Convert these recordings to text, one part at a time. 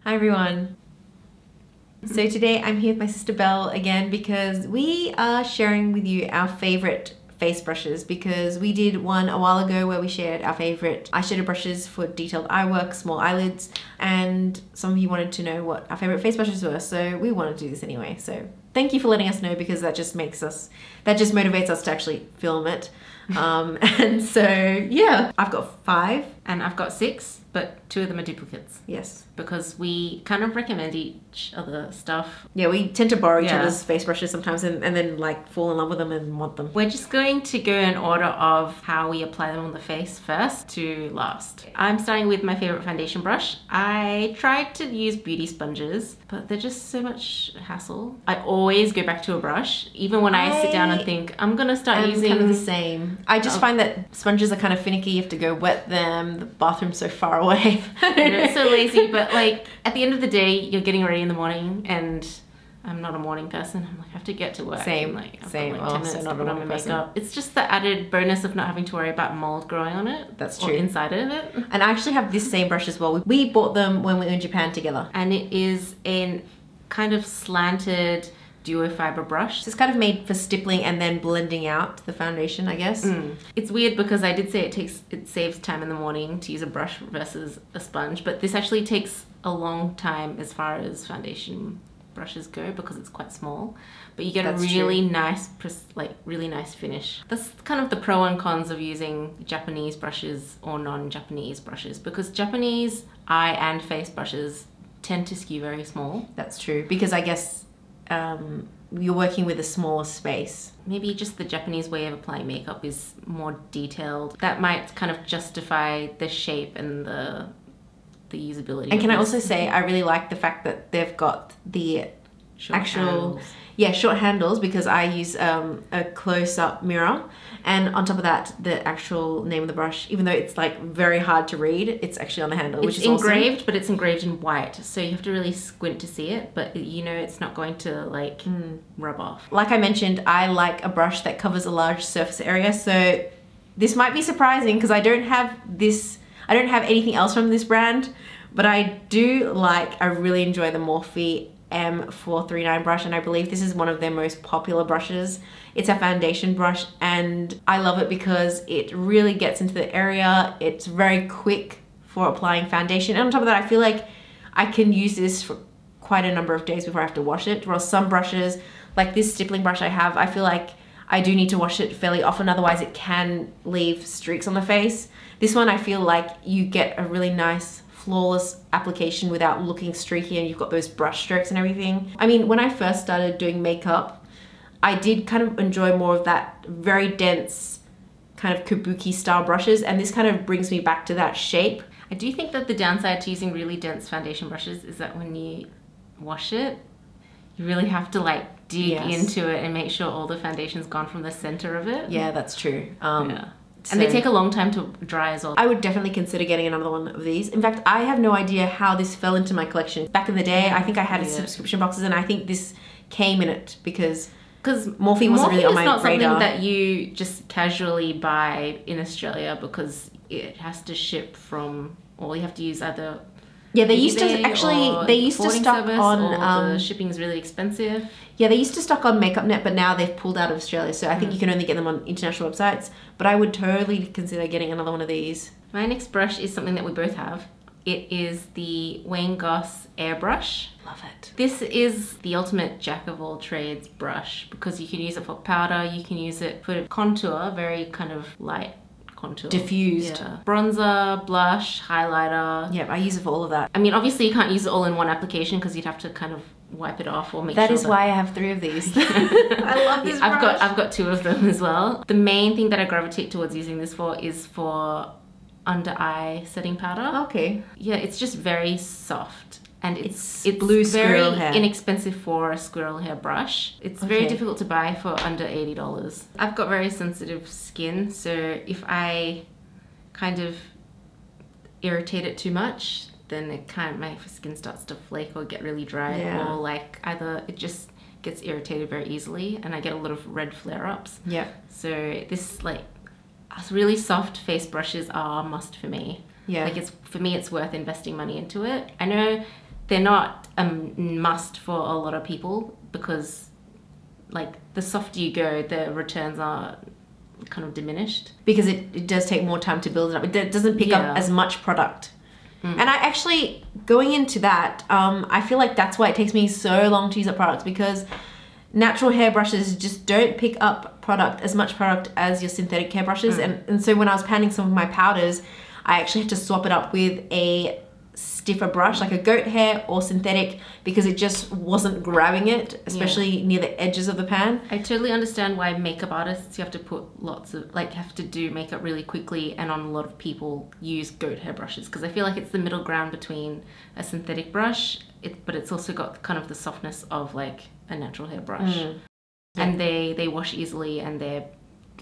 Hi everyone. So today I'm here with my sister Belle again because we are sharing with you our favorite face brushes, because we did one a while ago where we shared our favorite eyeshadow brushes for detailed eye work, small eyelids, and some of you wanted to know what our favorite face brushes were, so we wanted to do this anyway. So thank you for letting us know, because that just motivates us to actually film it. And so yeah, I've got 5 and I've got 6, but 2 of them are duplicates. Yes, because we kind of recommend each other stuff. Yeah, we tend to borrow each other's face brushes sometimes and then like fall in love with them and want them. We're just going to go in order of how we apply them on the face first to last. I'm starting with my favorite foundation brush. I tried to use beauty sponges, but they're just so much hassle. I always go back to a brush, even when I sit down and think, I'm gonna start using... kind of the same. I just find that sponges are kind of finicky. You have to go wet them. The bathroom's so far away. It's so lazy, but like at the end of the day, you're getting ready in the morning, and I'm not a morning person. I'm like, I have to get to work. Same, like, same. Got like 10 minutes also to not put a on my morning person. makeup. It's just the added bonus of not having to worry about mold growing on it. That's true. Or inside of it. And I actually have this same brush as well. We bought them when we were in Japan together. And it is a kind of slanted duo fiber brush. So it's kind of made for stippling and then blending out the foundation, I guess. It's weird because I did say it saves time in the morning to use a brush versus a sponge, but this actually takes a long time as far as foundation brushes go because it's quite small, but you get a really nice, really nice finish. That's kind of the pro and cons of using Japanese brushes or non-Japanese brushes, because Japanese eye and face brushes tend to skew very small. That's true, because I guess you're working with a smaller space. Maybe just the Japanese way of applying makeup is more detailed. That might kind of justify the shape and the usability. And can I also say, I really like the fact that they've got the short handles, because I use a close-up mirror, and on top of that, the actual name of the brush, even though it's like very hard to read, it's actually on the handle, which is engraved, awesome. But it's engraved in white, so you have to really squint to see it, but you know it's not going to like rub off. Like I mentioned, I like a brush that covers a large surface area, so this might be surprising because I don't have anything else from this brand, but I really enjoy the Morphe M43 brush, and I believe this is one of their most popular brushes. It's a foundation brush, and I love it because it really gets into the area. It's very quick for applying foundation, and on top of that, I feel like I can use this for quite a number of days before I have to wash it, whereas some brushes, like this stippling brush I have, I feel like I do need to wash it fairly often, otherwise it can leave streaks on the face. This one, I feel like you get a really nice flawless application without looking streaky, and you've got those brush strokes and everything. I mean, when I first started doing makeup, I did kind of enjoy more of that very dense kind of kabuki style brushes, and this kind of brings me back to that shape. I do think that the downside to using really dense foundation brushes is that when you wash it, you really have to like dig into it and make sure all the foundation's gone from the center of it. Yeah, that's true. And they take a long time to dry as well. I would definitely consider getting another one of these. In fact, I have no idea how this fell into my collection. Back in the day, I think I had subscription boxes, and I think this came in it because Morphe wasn't really on my radar. Morphe is not something that you just casually buy in Australia, because it has to ship from, or you have to use either... Yeah, they used to stock on... the shipping is really expensive. Yeah, they used to stock on MakeupNet, but now they've pulled out of Australia, so I think you can only get them on international websites. But I would totally consider getting another one of these. My next brush is something that we both have. It is the Goss Airbrush. Love it. This is the ultimate jack of all trades brush, because you can use it for powder, you can use it for contour, very kind of light contour. Diffused. Yeah. Bronzer, blush, highlighter. Yeah, I use it for all of that. I mean, obviously you can't use it all in one application because you'd have to kind of wipe it off or make sure that is why I have 3 of these. I love this brush. I've got 2 of them as well. The main thing that I gravitate towards using this for is for under eye setting powder. Okay. Yeah, it's just very soft. And it's blue squirrel very hair. inexpensive for a squirrel hair brush. It's very difficult to buy for under $80. I've got very sensitive skin, so if I kind of irritate it too much, then it kind of, my skin starts to flake or get really dry, or like either it just gets irritated very easily, and I get a lot of red flare-ups. Yeah. So this really soft face brushes are a must for me. Yeah. Like for me, it's worth investing money into it. I know they're not a must for a lot of people because like the softer you go, the returns are kind of diminished. Because it does take more time to build it up. It doesn't pick up as much product. And I actually, going into that, I feel like that's why it takes me so long to use up products, because natural hair brushes just don't pick up product, as much product as your synthetic hair brushes. And so when I was panning some of my powders, I actually had to swap it up with a stiffer brush, like a goat hair or synthetic, because it just wasn't grabbing it, especially near the edges of the pan. I totally understand why makeup artists, you have to put lots of, like, have to do makeup really quickly, and on a lot of people use goat hair brushes, because I feel like it's the middle ground between a synthetic brush, but it's also got kind of the softness of like a natural hair brush. And they wash easily and they're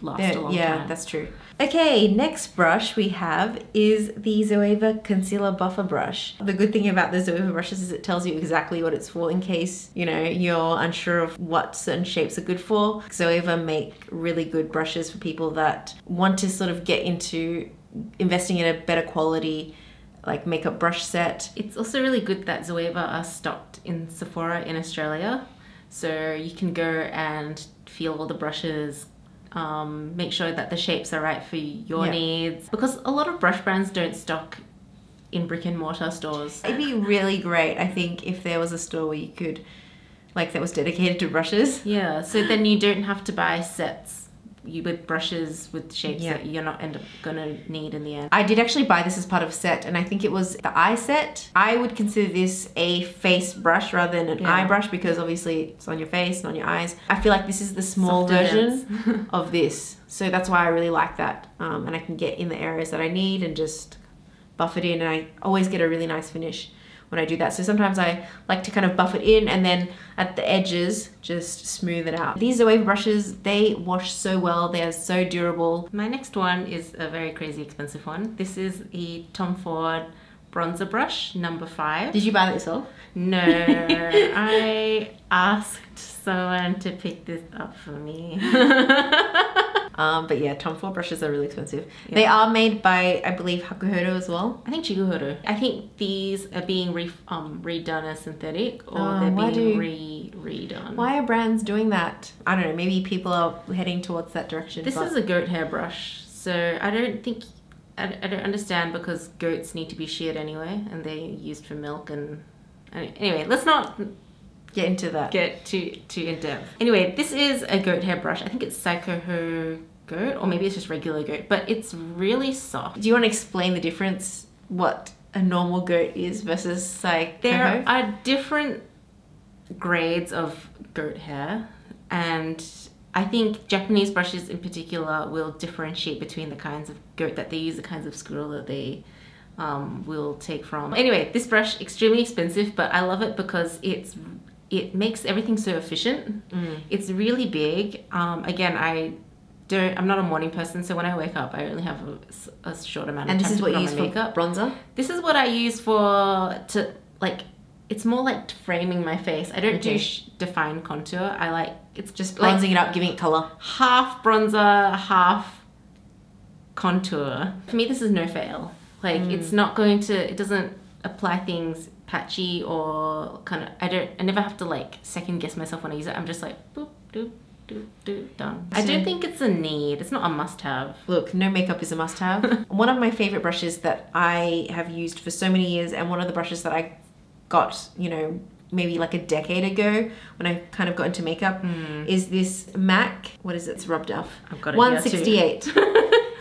last a long time. Yeah, that's true. Okay, next brush we have is the Zoeva Concealer Buffer Brush. The good thing about the Zoeva brushes is it tells you exactly what it's for in case, you know, you're unsure of what certain shapes are good for. Zoeva make really good brushes for people that want to sort of get into investing in a better quality like makeup brush set. It's also really good that Zoeva are stocked in Sephora in Australia. So you can go and feel all the brushes, make sure that the shapes are right for your needs, because a lot of brush brands don't stock in brick and mortar stores. It'd be really great, I think, if there was a store where you could, like, that was dedicated to brushes. Yeah, so then you don't have to buy sets with brushes with shapes that you're not gonna need in the end. I did actually buy this as part of a set, and I think it was the eye set. I would consider this a face brush rather than an eye brush, because obviously it's on your face, not on your eyes. I feel like this is the small version of this, so that's why I really like that. And I can get in the areas that I need and just buff it in, and I always get a really nice finish when I do that. So sometimes I like to kind of buff it in, and then at the edges just smooth it out. These Zoeva brushes, they wash so well, they are so durable. My next one is a very crazy expensive one. This is the Tom Ford bronzer brush number 5. Did you buy that yourself? No, I asked someone to pick this up for me. But yeah, Tom Ford brushes are really expensive. They are made by, I believe, Hakuhodo as well. I think Chikuhodo. I think these are being redone as synthetic, or they're being redone. Why are brands doing that? I don't know, maybe people are heading towards that direction. This is a goat hair brush, so I don't understand, because goats need to be sheared anyway, and they're used for milk, and anyway, let's not get into that. Get too in depth. Anyway, this is a goat hair brush. I think it's Chikuhodo goat, or maybe it's just regular goat, but it's really soft. Do you want to explain the difference, what a normal goat is versus like There are different grades of goat hair, and I think Japanese brushes in particular will differentiate between the kinds of goat that they use, the kinds of squirrel that they will take from. Anyway, this brush, extremely expensive, but I love it because it makes everything so efficient. It's really big. Again, I'm not a morning person, so when I wake up, I only have a short amount of time to put on my makeup. And this is what you use for bronzer? This is what I use it's more like framing my face. I don't do defined contour. It's just bronzing it up, giving it color. Half bronzer, half contour. For me, this is no fail. It's not going to, it doesn't apply things patchy or kind of, I never have to second guess myself when I use it. I'm just like, boop, doop, doop, doop, done. I don't think it's a need. It's not a must-have. Look, no makeup is a must-have. One of my favorite brushes that I have used for so many years, and one of the brushes that I got, you know, maybe like a decade ago when I kind of got into makeup, is this MAC, what is it? It's rubbed off. I've got it 168.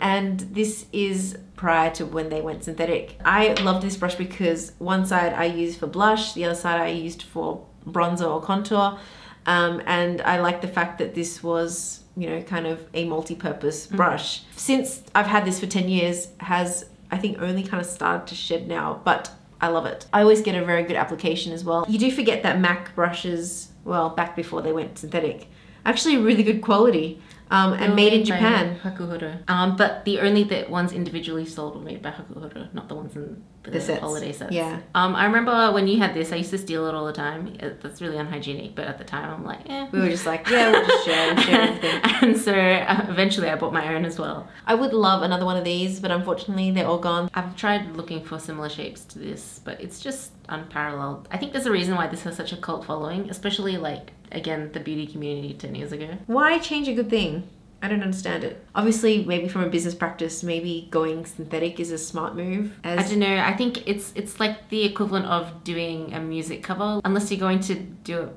And this is prior to when they went synthetic. I love this brush because one side I use for blush, the other side I used for bronzer or contour. And I like the fact that this was, you know, kind of a multi-purpose brush. Since I've had this for 10 years, has, I think, only kind of started to shed now, but I love it. I always get a very good application as well. You do forget that MAC brushes, well, back before they went synthetic, actually really good quality. And made in Japan. Hakuhodo. But the only ones individually sold were made by Hakuhodo, not the ones in the holiday sets. Yeah. I remember when you had this, I used to steal it all the time. That's really unhygienic, but at the time I'm like, eh. We were just like, yeah, we'll just share everything. And so eventually I bought my own as well. I would love another one of these, but unfortunately they're all gone. I've tried looking for similar shapes to this, but it's just unparalleled. I think there's a reason why this has such a cult following, especially like, again, the beauty community 10 years ago. Why change a good thing? I don't understand it. Obviously, maybe from a business practice, maybe going synthetic is a smart move. I don't know. I think it's like the equivalent of doing a music cover, unless you're going to do it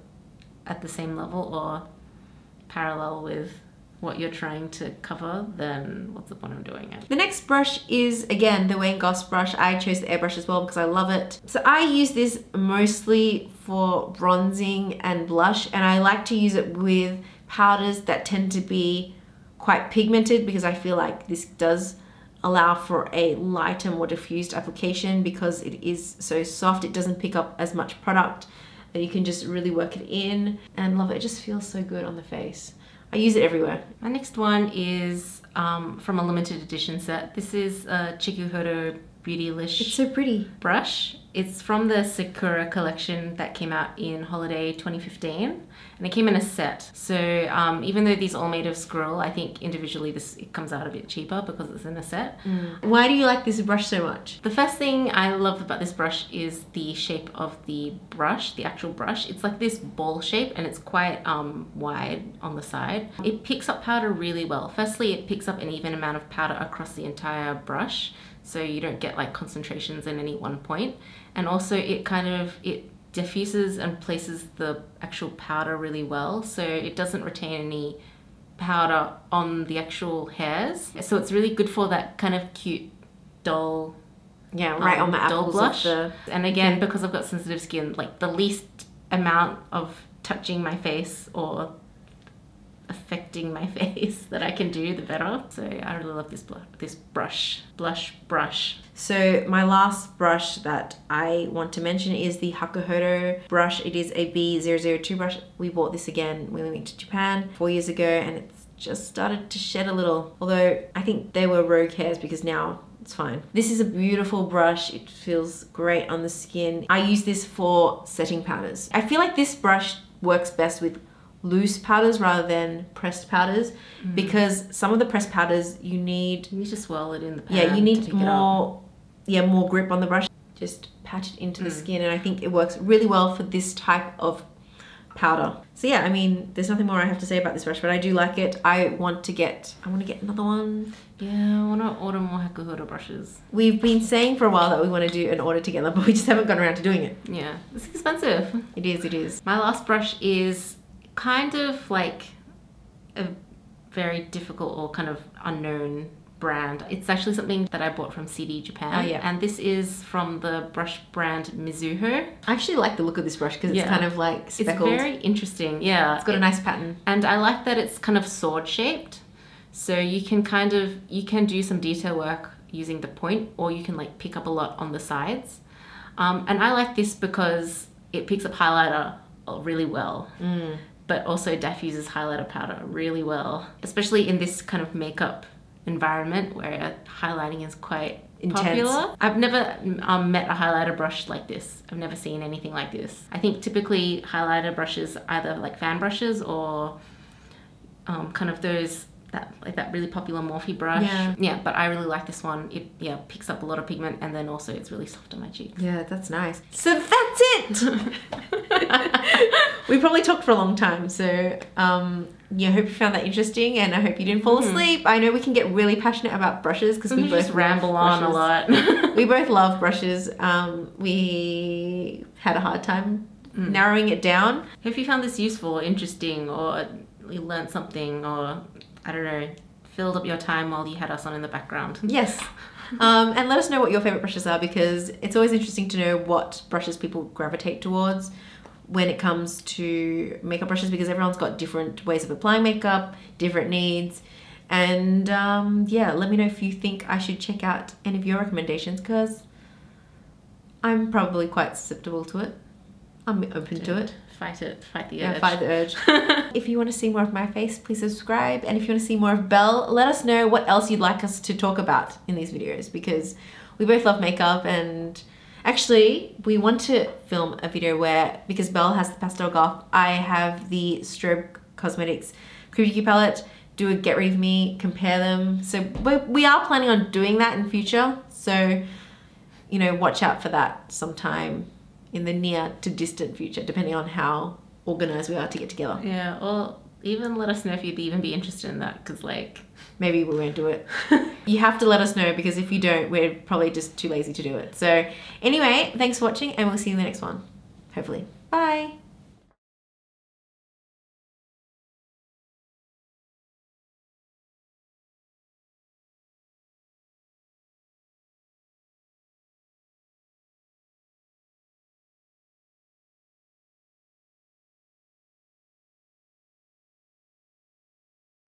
at the same level or parallel with what you're trying to cover, then what's the point of doing it? The next brush is, again, the Goss brush. I chose the Airbrush as well because I love it. So I use this mostly for bronzing and blush, and I like to use it with powders that tend to be quite pigmented, because I feel like this does allow for a lighter, more diffused application because it is so soft. It doesn't pick up as much product, and you can just really work it in, and love it. It just feels so good on the face. I use it everywhere. My next one is from a limited edition set. This is a Chikuhodo Beautylish. It's so pretty. Brush. It's from the Sakura collection that came out in holiday 2015, and it came in a set. So even though these are all made of squirrel, I think individually it comes out a bit cheaper because it's in a set. Why do you like this brush so much? The first thing I love about this brush is the shape of the brush, the actual brush. It's like this ball shape, and it's quite wide on the side. It picks up powder really well. Firstly, it picks up an even amount of powder across the entire brush, so you don't get like concentrations in any one point. And also it diffuses and places the actual powder really well, so it doesn't retain any powder on the actual hairs. So it's really good for that kind of cute doll, right on the apples blush. of the... And again, because I've got sensitive skin, like the least amount of touching my face or affecting my face that I can do, the better. So I really love this blush brush. So my last brush that I want to mention is the Hakuhodo brush. It is a B002 brush. We bought this again when we went to Japan 4 years ago, and it's just started to shed a little. Although I think they were rogue hairs, because now it's fine. This is a beautiful brush. It feels great on the skin. I use this for setting powders. I feel like this brush works best with loose powders rather than pressed powders, because some of the pressed powders you need to swirl it in the pan. Yeah, you need more grip on the brush. Just pat it into the skin, and I think it works really well for this type of powder. So yeah, I mean, there's nothing more I have to say about this brush, but I do like it. I want to get another one. Yeah, I want to order more Hakuhodo brushes. We've been saying for a while that we want to do an order together, but we just haven't gotten around to doing it. Yeah, it's expensive. It is. My last brush is kind of like a very difficult or kind of unknown brand. It's actually something that I bought from CD Japan. Oh, yeah. And this is from the brush brand Mizuho. I actually like the look of this brush because it's kind of like speckled. It's very interesting, yeah. It's got a nice pattern. And I like that it's kind of sword shaped. So you can do some detail work using the point, or you can like pick up a lot on the sides. And I like this because it picks up highlighter really well. But also diffuses highlighter powder really well, especially in this kind of makeup environment where highlighting is quite intense. Popular. I've never met a highlighter brush like this. I've never seen anything like this. I think typically highlighter brushes either like fan brushes or kind of that really popular Morphe brush. Yeah, but I really like this one. It picks up a lot of pigment, and then also it's really soft on my cheeks. Yeah, that's nice. So that's it. We probably talked for a long time, so yeah, I hope you found that interesting, and I hope you didn't fall asleep. I know we can get really passionate about brushes because we both just ramble on a lot. We both love brushes. We had a hard time narrowing it down. Hope you found this useful or interesting, or you learned something, or I don't know, filled up your time while you had us on in the background. Yes. And let us know what your favorite brushes are, because it's always interesting to know what brushes people gravitate towards when it comes to makeup brushes, because everyone's got different ways of applying makeup, different needs. And yeah, let me know if you think I should check out any of your recommendations, because I'm probably quite susceptible to it. I'm open to it. Fight it. Fight the urge. Yeah, fight the urge. If you want to see more of my face, please subscribe. And if you want to see more of Belle, let us know what else you'd like us to talk about in these videos, because we both love makeup. And actually, we want to film a video where, because Belle has the Pastel Goth, I have the Strobe Cosmetics Kabuki palette. Do a get ready with me, compare them. So we are planning on doing that in future. So, you know, watch out for that sometime in the near to distant future, depending on how organized we are to get together. Yeah, or even let us know if you'd even be interested in that, because like... Maybe we won't do it. You have to let us know, because if you don't, we're probably just too lazy to do it. So anyway, thanks for watching, and we'll see you in the next one. Hopefully. Bye!